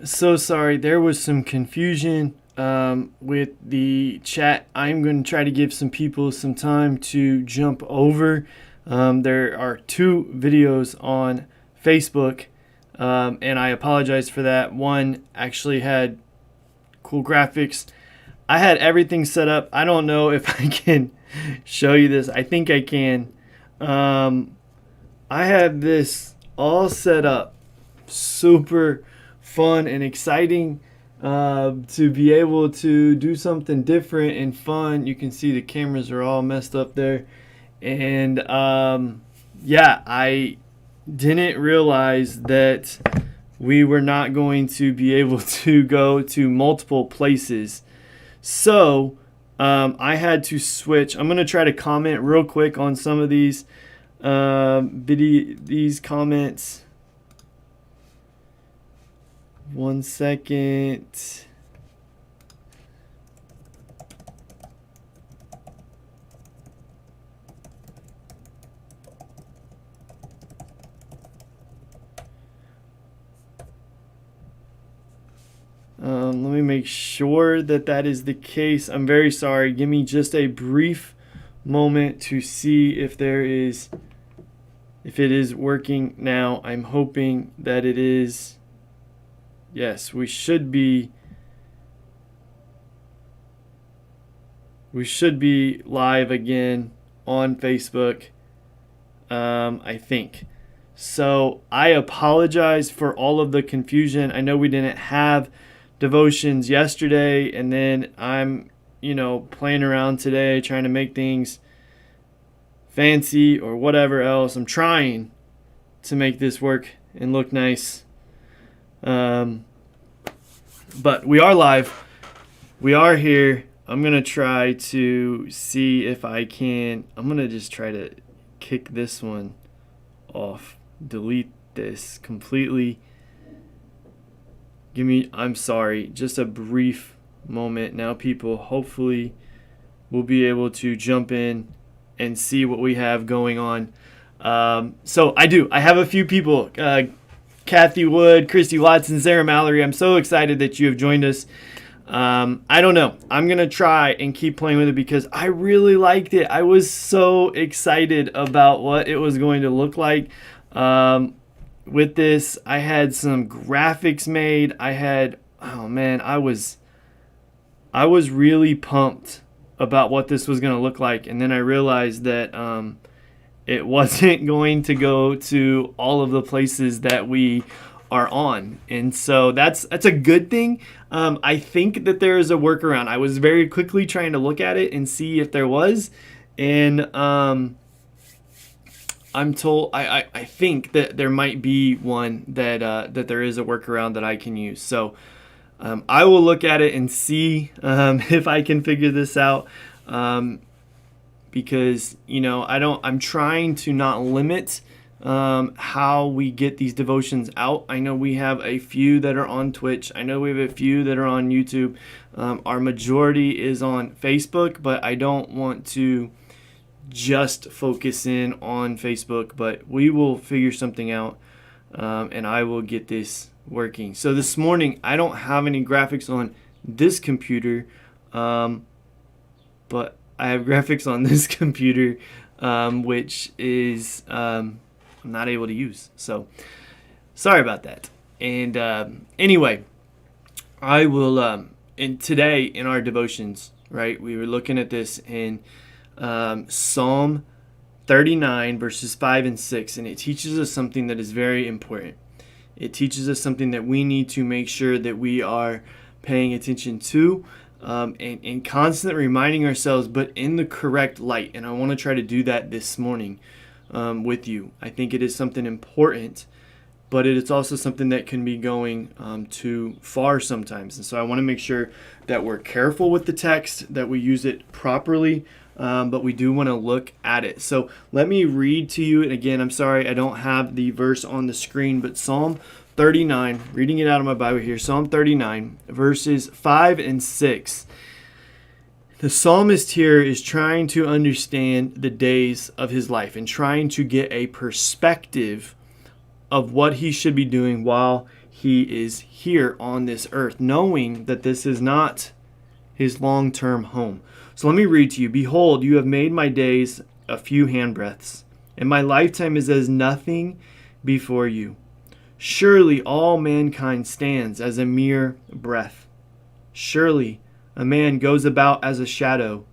So sorry. There was some confusion with the chat. I'm going to try to give some people some time to jump over. There are two videos on Facebook, and I apologize for that. One actually had cool graphics. I had everything set up. I don't know if I can show you this. I think I can. Um, I have this all set up, super fun and exciting to be able to do something different and fun. You can see the cameras are all messed up there. And yeah, I didn't realize that we were not going to be able to go to multiple places. So I had to switch. I'm going to try to comment real quick on some of these these comments. 1 second. Let me make sure that that is the case. I'm very sorry. Give me just a brief moment to see if it is working now. I'm hoping that it is. Yes, we should be live again on Facebook. I think. So I apologize for all of the confusion. I know we didn't have devotions yesterday, and then I'm, playing around today trying to make things fancy or whatever else. I'm trying to make this work and look nice. But we are live. We are here. I'm going to try to see if I can. I'm going to just try to kick this one off. Delete this completely. I'm sorry, just a brief moment. Now people hopefully will be able to jump in and see what we have going on. So I have a few people. Kathy Wood, Christy Watson, Sarah Mallory. I'm so excited that you have joined us. I don't know. I'm going to try and keep playing with it because I really liked it. I was so excited about what it was going to look like. With this, I had some graphics made. I was really pumped about what this was going to look like. And then I realized that it wasn't going to go to all of the places that we are on. And so that's a good thing. I think that there is a workaround. I was very quickly trying to look at it and see if there was. And I'm told I think that there might be one that there is a workaround that I can use. So I will look at it and see if I can figure this out. Because I'm trying to not limit how we get these devotions out. I know we have a few that are on Twitch. I know we have a few that are on YouTube. Our majority is on Facebook, but I don't want to just focus in on Facebook, but we will figure something out, and I will get this working. So this morning, I don't have any graphics on this computer, but I have graphics on this computer, which is I'm not able to use. So sorry about that. And anyway, I will, and today in our devotions, right, we were looking at this in Psalm 39 verses 5 and 6, and it teaches us something that is very important. It teaches us something that we need to make sure that we are paying attention to, and constantly reminding ourselves, but in the correct light. And I want to try to do that this morning with you. I think it is something important, but it is also something that can be going too far sometimes. And so I want to make sure that we're careful with the text, that we use it properly, but we do want to look at it. So let me read to you. And again, I'm sorry I don't have the verse on the screen, but Psalm 39, reading it out of my Bible here, Psalm 39, verses 5 and 6. The psalmist here is trying to understand the days of his life and trying to get a perspective of what he should be doing while he is here on this earth, knowing that this is not his long-term home. So let me read to you. Behold, you have made my days a few handbreadths, and my lifetime is as nothing before you. Surely all mankind stands as a mere breath. Surely a man goes about as a shadow.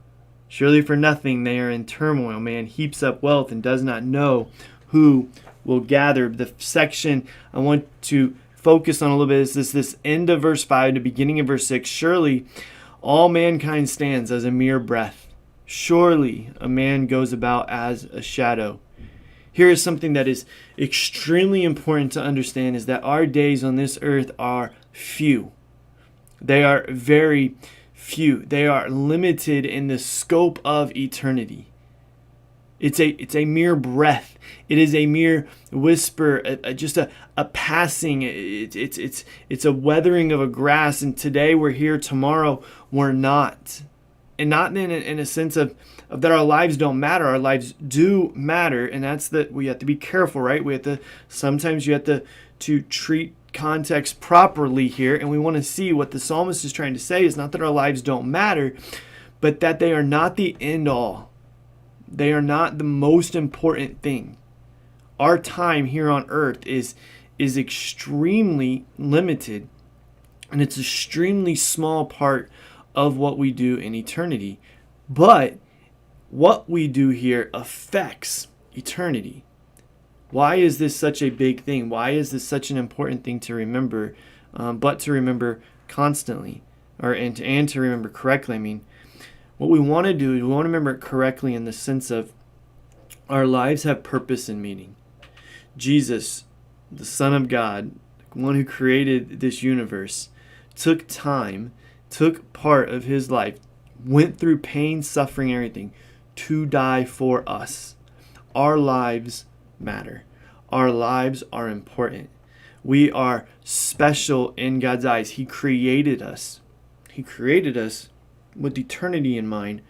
Surely for nothing they are in turmoil. Man heaps up wealth and does not know who will gather. The section I want to focus on a little bit is this end of verse 5 to beginning of verse 6. Surely all mankind stands as a mere breath. Surely a man goes about as a shadow. Here is something that is extremely important to understand, is that our days on this earth are few. They are very few. They are limited in the scope of eternity. It's a mere breath. It is a mere whisper, just a passing. It's a weathering of a grass. And today we're here, tomorrow we're not. And not in a sense of that our lives don't matter. Our lives do matter, and that's that we have to be careful, right? Sometimes you have to treat context properly here, and we want to see what the psalmist is trying to say is not that our lives don't matter, but that they are not the end all. They are not the most important thing. Our time here on earth is extremely limited, and it's an extremely small part of what we do in eternity. But what we do here affects eternity. Why is this such a big thing? Why is this such an important thing to remember, but to remember constantly, and to remember correctly? I mean, what we want to do is we want to remember it correctly in the sense of our lives have purpose and meaning. Jesus, the Son of God, the one who created this universe, took time, took part of his life, went through pain, suffering, everything, to die for us. Our lives matter. Our lives are important. We are special in God's eyes. He created us. He created us with eternity in mind.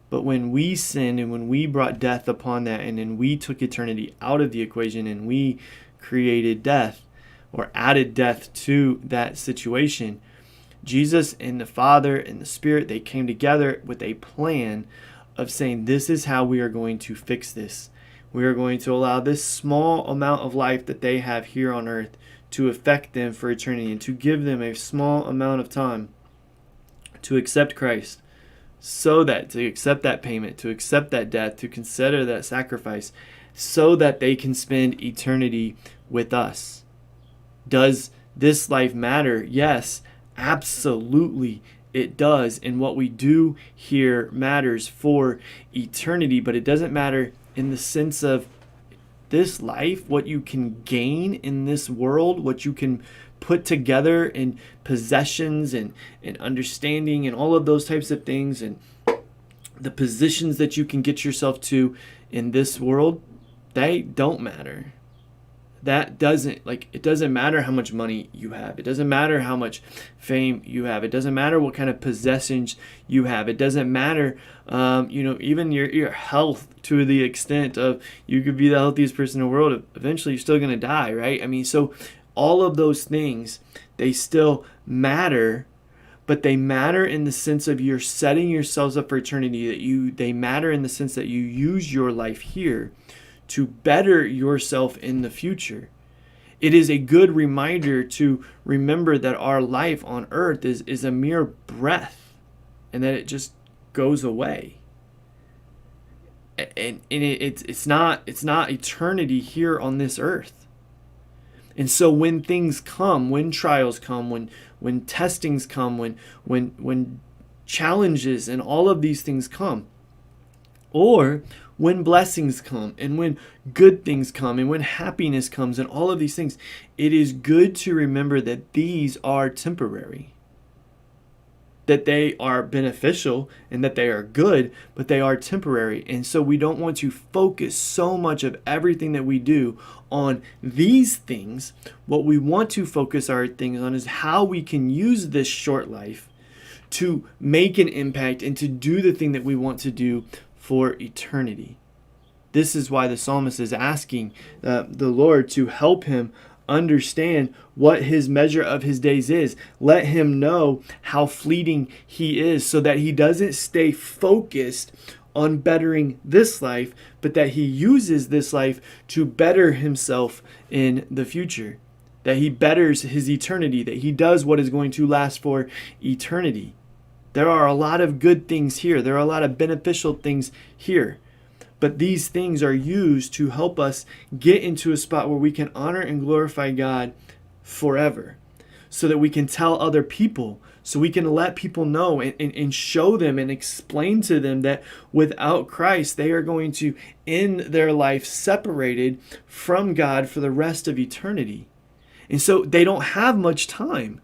But when we sinned and when we brought death upon that, and then we took eternity out of the equation and we created death or added death to that situation, Jesus and the Father and the Spirit, they came together with a plan of saying, this is how we are going to fix this. We are going to allow this small amount of life that they have here on earth to affect them for eternity, and to give them a small amount of time to accept Christ, so that to accept that payment, to accept that death, to consider that sacrifice, so that they can spend eternity with us. Does this life matter? Yes, absolutely it does. And what we do here matters for eternity, but it doesn't matter in the sense of this life, what you can gain in this world, what you can put together in possessions and understanding and all of those types of things, and the positions that you can get yourself to in this world, they don't matter. That doesn't, it doesn't matter how much money you have. It doesn't matter how much fame you have. It doesn't matter what kind of possessions you have. It doesn't matter, even your health, to the extent of you could be the healthiest person in the world. Eventually, you're still going to die, right? I mean, so all of those things, they still matter, but they matter in the sense of you're setting yourselves up for eternity. They matter in the sense that you use your life here to better yourself in the future. It is a good reminder to remember that our life on earth is a mere breath, and that it just goes away. And it's not eternity here on this earth. And so when things come, when trials come, when testings come, when challenges and all of these things come, or when blessings come, and when good things come, and when happiness comes, and all of these things, it is good to remember that these are temporary. That they are beneficial and that they are good, but they are temporary. And so we don't want to focus so much of everything that we do on these things. What we want to focus our things on is how we can use this short life to make an impact and to do the thing that we want to do for eternity. This is why the psalmist is asking the Lord to help him understand what his measure of his days is. Let him know how fleeting he is, so that he doesn't stay focused on bettering this life, but that he uses this life to better himself in the future. That he betters his eternity, that he does what is going to last for eternity. There are a lot of good things here. There are a lot of beneficial things here. But these things are used to help us get into a spot where we can honor and glorify God forever, so that we can tell other people, so we can let people know and show them and explain to them that without Christ, they are going to end their life separated from God for the rest of eternity. And so they don't have much time.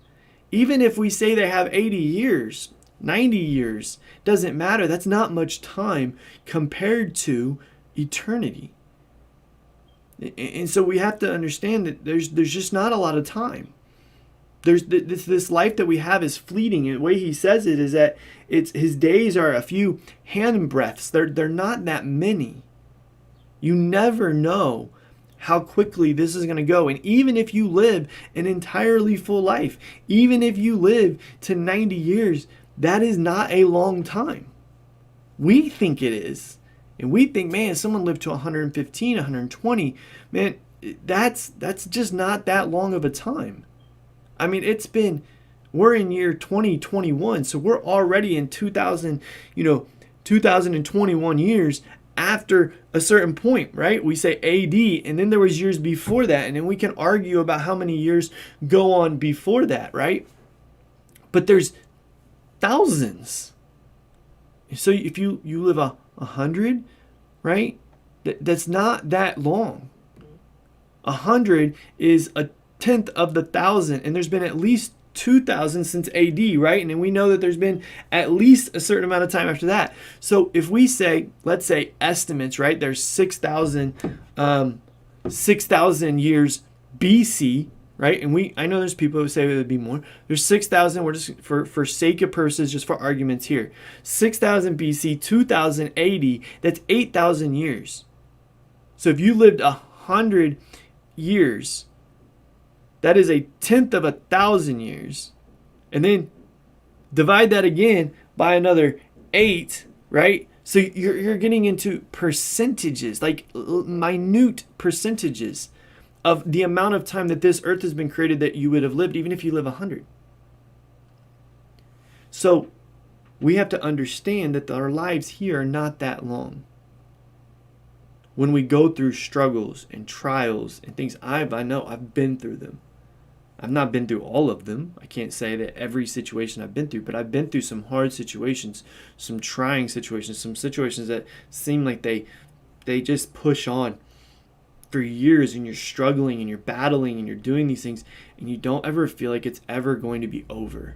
Even if we say they have 80 years, 90 years, doesn't matter. That's not much time compared to eternity. And so we have to understand that there's just not a lot of time. There's this life that we have is fleeting. And the way he says it is that his days are a few hand breaths. They're not that many. You never know how quickly this is going to go. And even if you live an entirely full life, even if you live to 90 years, that is not a long time. We think it is. And we think, man, someone lived to 115, 120. Man, that's just not that long of a time. I mean, we're in year 2021, so we're already in 2021 years after a certain point, right? We say AD, and then there was years before that, and then we can argue about how many years go on before that, right? But there's thousands. So if you live 100, right? That's not that long. 100 is a tenth of the 1,000, and there's been at least 2,000 since AD, right? And then we know that there's been at least a certain amount of time after that. So if we say, let's say estimates, right? There's 6,000 years BC, right? And I know there's people who say it would be more. There's 6,000. We're just for sake of purposes, just for arguments here. 6,000 BC, 2,000 AD. That's 8,000 years. So if you lived 100 years, that is a tenth of 1,000 years. And then divide that again by another 8, right? So you're getting into percentages, like minute percentages of the amount of time that this earth has been created that you would have lived, even if you live 100. So we have to understand that our lives here are not that long. When we go through struggles and trials and things, I know I've been through them. I've not been through all of them. I can't say that every situation I've been through, but I've been through some hard situations, some trying situations, some situations that seem like they just push on for years, and you're struggling and you're battling and you're doing these things, and you don't ever feel like it's ever going to be over.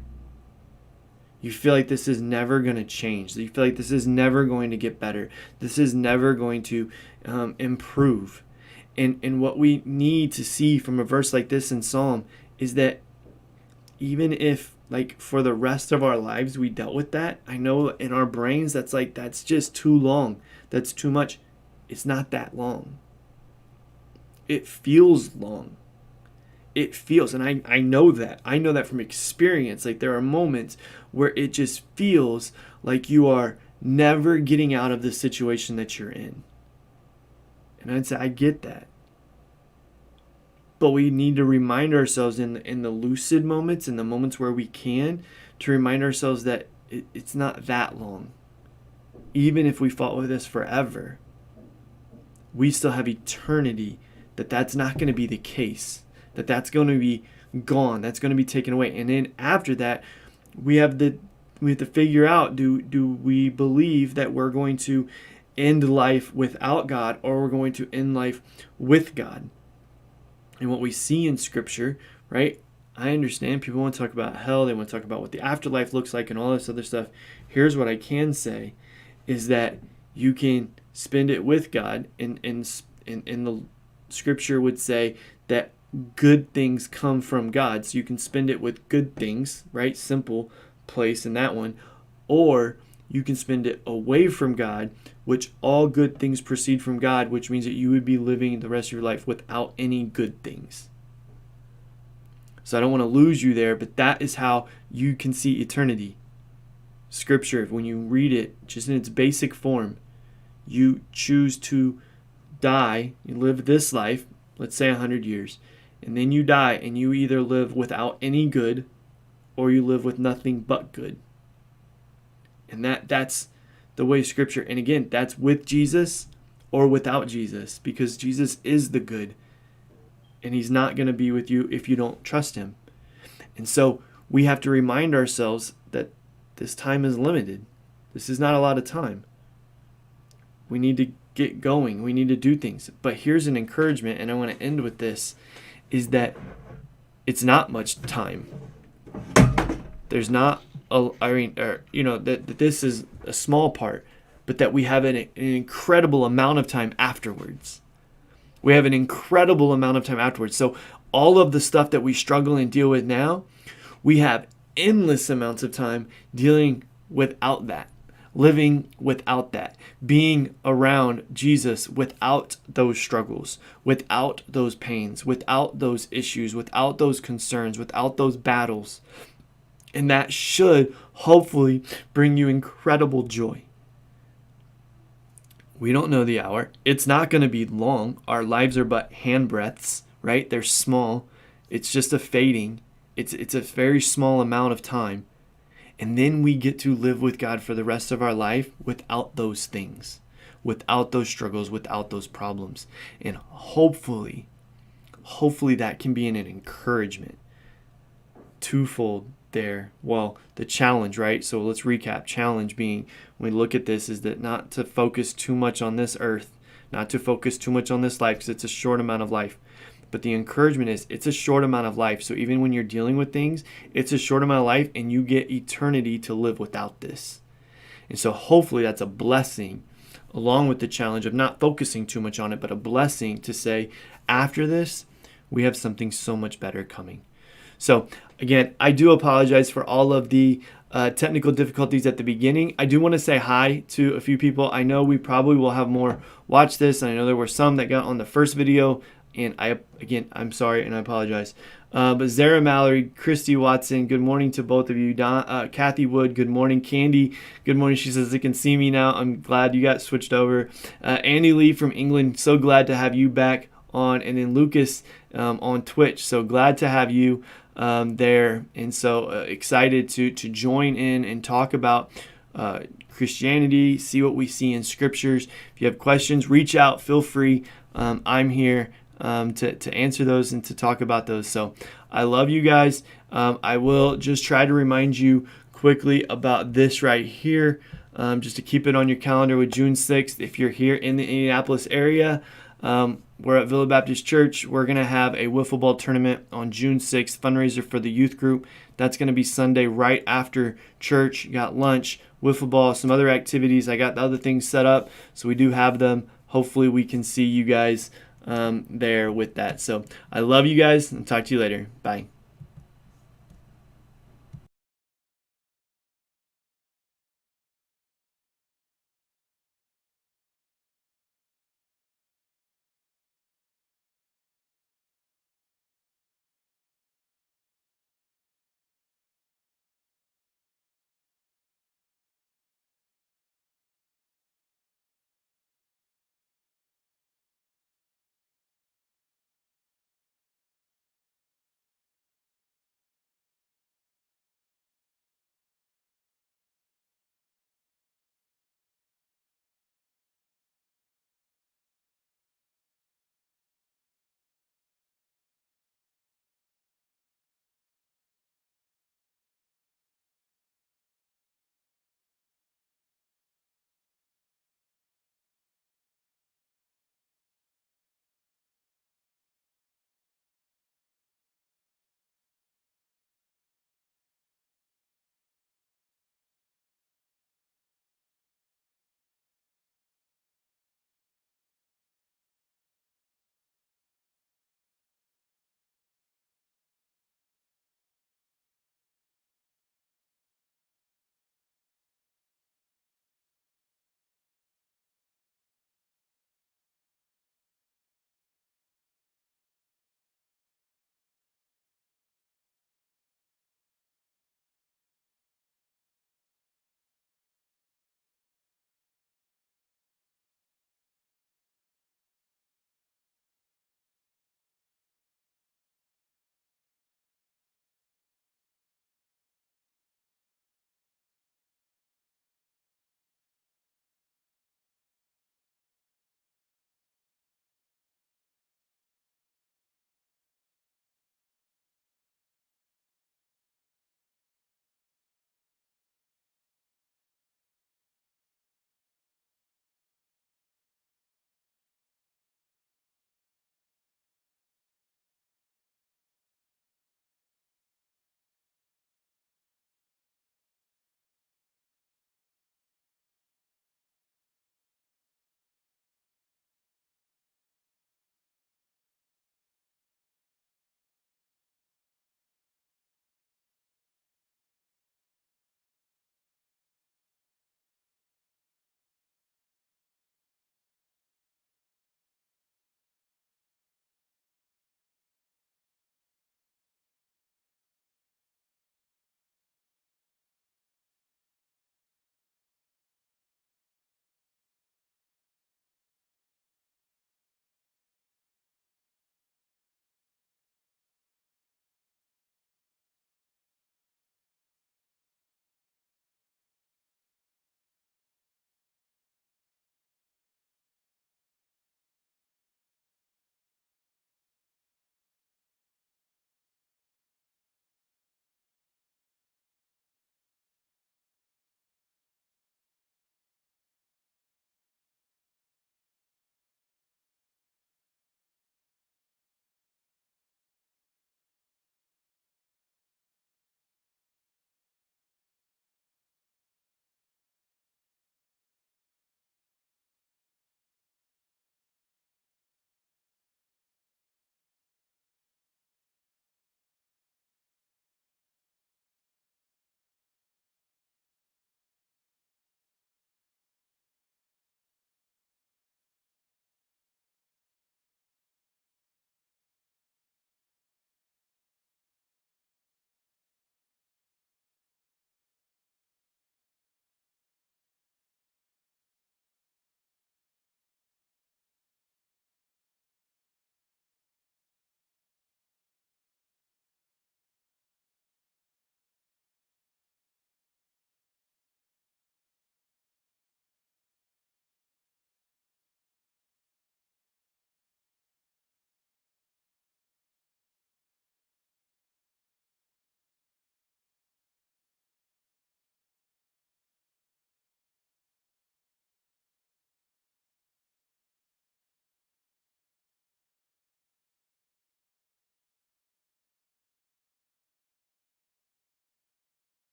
You feel like this is never going to change. You feel like this is never going to get better. This is never going to improve. And what we need to see from a verse like this in Psalm is that even if, like, for the rest of our lives we dealt with that, I know in our brains that's just too long. That's too much. It's not that long. It feels long. It feels, and I know that. I know that from experience. Like, there are moments where it just feels like you are never getting out of the situation that you're in. And I'd say I get that. But we need to remind ourselves in the lucid moments, in the moments where we can, to remind ourselves that it's not that long. Even if we fought with this forever, we still have eternity. That's not going to be the case. That's going to be gone. That's going to be taken away. And then after that, we have to figure out, do we believe that we're going to end life without God, or we're going to end life with God? And what we see in Scripture, right? I understand people want to talk about hell. They want to talk about what the afterlife looks like and all this other stuff. Here's what I can say is that you can spend it with God. And the Scripture would say that good things come from God. So you can spend it with good things, right? Simple place in that one. Or you can spend it away from God, which all good things proceed from God, which means that you would be living the rest of your life without any good things. So I don't want to lose you there, but that is how you can see eternity. Scripture, when you read it just in its basic form, you choose to die, you live this life, let's say 100 years, and then you die and you either live without any good or you live with nothing but good. And that's the way Scripture, and again, that's with Jesus or without Jesus, because Jesus is the good, and he's not going to be with you if you don't trust him. And so we have to remind ourselves that this time is limited. This is not a lot of time. We need to get going. We need to do things. But here's an encouragement, and I want to end with this, is that it's not much time. There's not, that this is a small part, but that we have an incredible amount of time afterwards. We have an incredible amount of time afterwards. So all of the stuff that we struggle and deal with now, we have endless amounts of time dealing without that, living without that, being around Jesus without those struggles, without those pains, without those issues, without those concerns, without those battles. And that should hopefully bring you incredible joy. We don't know the hour. It's not going to be long. Our lives are but handbreadths, right? They're small. It's just a fading. It's a very small amount of time. And then we get to live with God for the rest of our life without those things, without those struggles, without those problems. And hopefully that can be an encouragement. Twofold there. Well, the challenge, right? So let's recap. Challenge being, when we look at this, is that not to focus too much on this earth, not to focus too much on this life, because it's a short amount of life. But the encouragement is, it's a short amount of life. So even when you're dealing with things, it's a short amount of life, and you get eternity to live without this. And so hopefully that's a blessing, along with the challenge of not focusing too much on it, but a blessing to say, after this, we have something so much better coming. So again, I do apologize for all of the technical difficulties at the beginning. I do want to say hi to a few people. I know we probably will have more watch this, and I know there were some that got on the first video, and I'm sorry and I apologize. But Zara Mallory, Christy Watson, good morning to both of you. Kathy Wood, good morning. Candy, good morning. She says they can see me now. I'm glad you got switched over. Andy Lee from England, so glad to have you back on. And then Lucas on Twitch, so glad to have you there, and so excited to join in and talk about Christianity, see what we see in scriptures. If you have questions, reach out, feel free. I'm here to answer those and to talk about those. So I love you guys. I will just try to remind you quickly about this right here, just to keep it on your calendar with June 6th. If you're here in the Indianapolis area, we're at Villa Baptist Church. We're going to have a wiffle ball tournament on June 6th, fundraiser for the youth group. That's going to be Sunday right after church. You got lunch, wiffle ball, some other activities. I got the other things set up, so we do have them. Hopefully we can see you guys there with that. So I love you guys, and talk to you later. Bye.